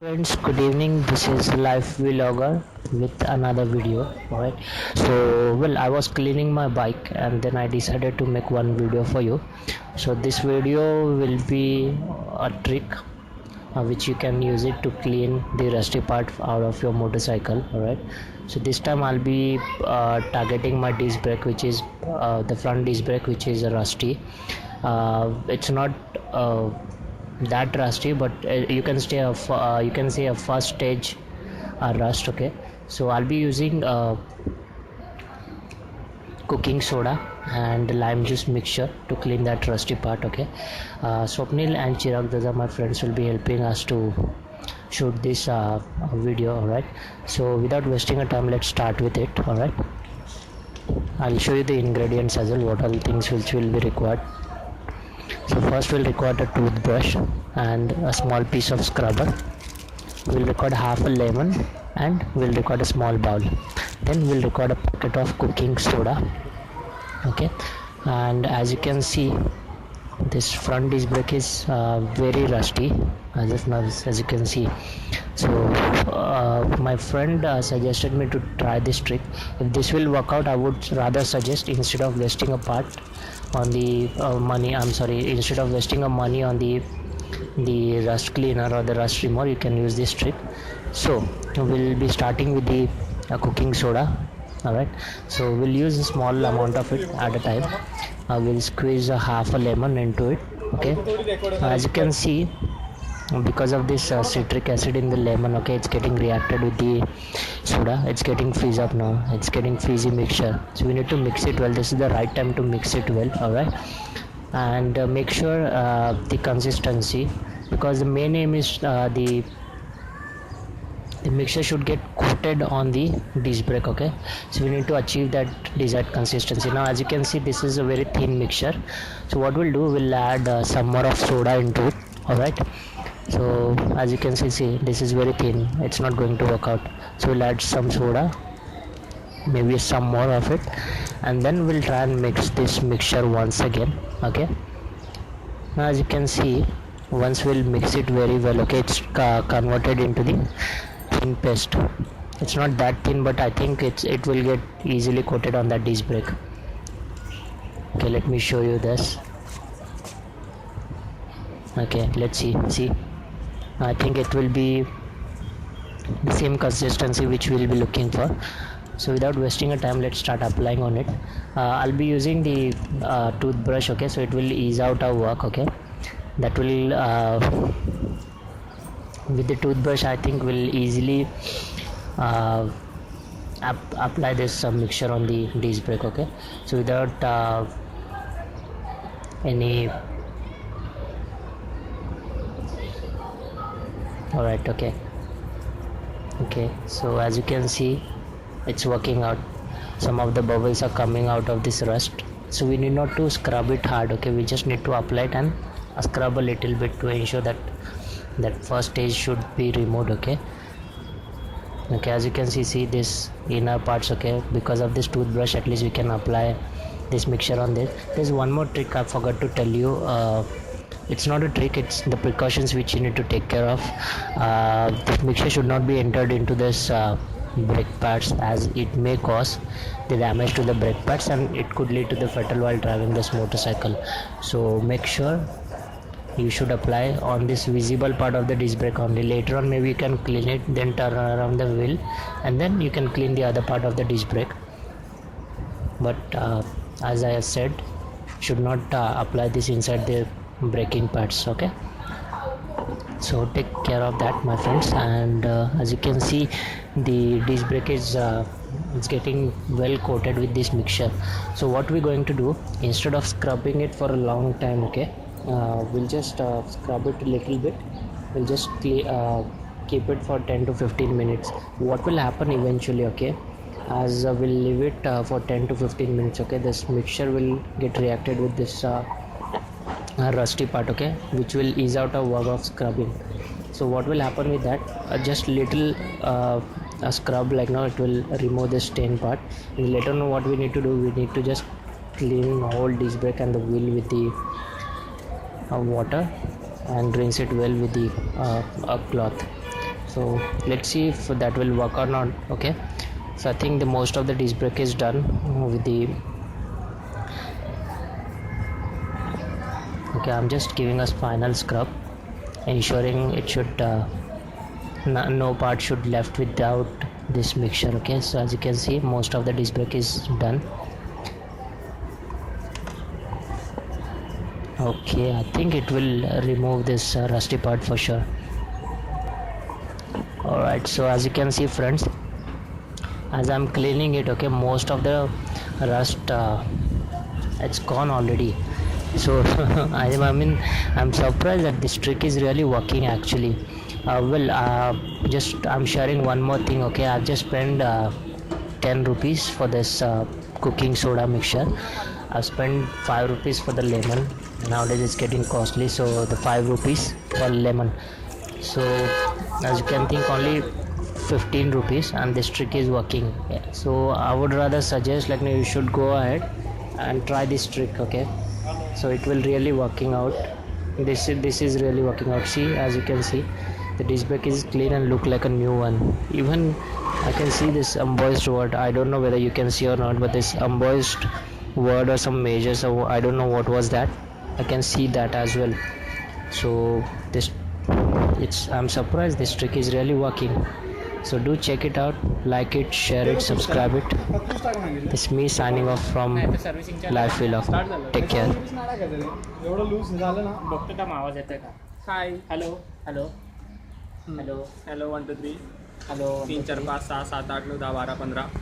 Friends, good evening. This is Life Vlogger with another video. Alright, so I was cleaning my bike and then I decided to make one video for you. So, this video will be a trick which you can use it to clean the rusty part out of your motorcycle. Alright, so this time I'll be targeting my disc brake, which is the front disc brake, which is rusty. It's not that rusty, but you can say a first stage rust. Okay, so I'll be using cooking soda and lime juice mixture to clean that rusty part. Okay, Swapnil and Chirag, those are my friends, will be helping us to shoot this video. All right, so without wasting a time, let's start with it. All right, I'll show you the ingredients as well, what are the things which will be required. So first we'll require a toothbrush and a small piece of scrubber. We'll require half a lemon and we'll require a small bowl. Then we'll require a packet of cooking soda. Okay, and as you can see, this front disc brake is very rusty as of now, as you can see. So my friend suggested me to try this trick. If this will work out, I would rather suggest, instead of wasting a part on the instead of wasting a money on the rust cleaner or the rust remover, you can use this trick. So we'll be starting with the cooking soda. All right, so we'll use a small amount of it at a time. We'll squeeze half a lemon into it. Okay, as you can see, because of this citric acid in the lemon, okay, it's getting reacted with the soda, it's getting fizz up now, it's getting fizzy mixture. So we need to mix it well. This is the right time to mix it well. All right, and make sure the consistency, because the main aim is the mixture should get coated on the disc brake. Okay, so we need to achieve that desired consistency. Now as you can see, this is a very thin mixture. So what we'll do, we'll add some more of soda into it. All right, so as you can see, this is very thin, it's not going to work out. So we'll add some soda, maybe some more of it, and then we'll try and mix this mixture once again. Okay, now as you can see, once we'll mix it very well, okay, it's converted into the thin paste. It's not that thin, but I think it will get easily coated on that disc brake. Okay, let me show you this. Okay, let's see, I think it will be the same consistency which we'll be looking for. So without wasting a time, let's start applying on it. I'll be using the toothbrush. Okay, so it will ease out our work. Okay, that will with the toothbrush, I think will easily apply this mixture on the disc brake. Okay, so without any all right, okay, so as you can see, it's working out. Some of the bubbles are coming out of this rust, so we need not to scrub it hard. Okay, we just need to apply it and scrub a little bit to ensure that first stage should be removed. Okay, as you can see this inner parts. Okay, because of this toothbrush, at least we can apply this mixture on this. There's one more trick I forgot to tell you. It's not a trick, it's the precautions which you need to take care of. The mixture should not be entered into this brake pads, as it may cause the damage to the brake pads and it could lead to the fatal while driving this motorcycle. So make sure you should apply on this visible part of the disc brake only. Later on, maybe you can clean it, then turn around the wheel, and then you can clean the other part of the disc brake. But as I have said, should not apply this inside the braking pads. Okay, so take care of that, my friends. And as you can see, the disc brake is it's getting well coated with this mixture. So what we're going to do, instead of scrubbing it for a long time, okay, we'll just scrub it a little bit. We'll just keep it for 10 to 15 minutes. What will happen eventually, okay, as we'll leave it for 10 to 15 minutes, okay, this mixture will get reacted with this rusty part, okay, which will ease out our work of scrubbing. So what will happen with that, just little a scrub like now, it will remove the stain part. And later on, what we need to do, we need to just clean whole disc brake and the wheel with the water and rinse it well with the cloth. So let's see if that will work or not. Okay, so I think the most of the disc brake is done with the. Okay, I'm just giving us final scrub, ensuring it should no part should left without this mixture. Okay, so as you can see, most of the disc brake is done. Okay, I think it will remove this rusty part for sure. Alright, so as you can see friends, as I'm cleaning it, okay, most of the rust it's gone already. So I mean I'm surprised that this trick is really working actually. Just I'm sharing one more thing. Okay, I've just spent 10 rupees for this cooking soda mixture. I've spent 5 rupees for the lemon. Nowadays it's getting costly, so the 5 rupees for lemon. So as you can think, only 15 rupees, and this trick is working. Yeah. So I would rather suggest, like, you should go ahead and try this trick. Okay, so it will really working out. This is really working out. See, as you can see, the disc brake is clean and look like a new one. Even I can see this embossed word. I don't know whether you can see or not, but this embossed word or some major, so I don't know what was that. I can see that as well. So this I'm surprised this trick is really working. So do check it out, like it, share it, subscribe it. It's me signing off from Live Vlog. Take care. Hi hello hello hello hello 1 2 3 hello 3 4 5 6 7 8 9 10 12 15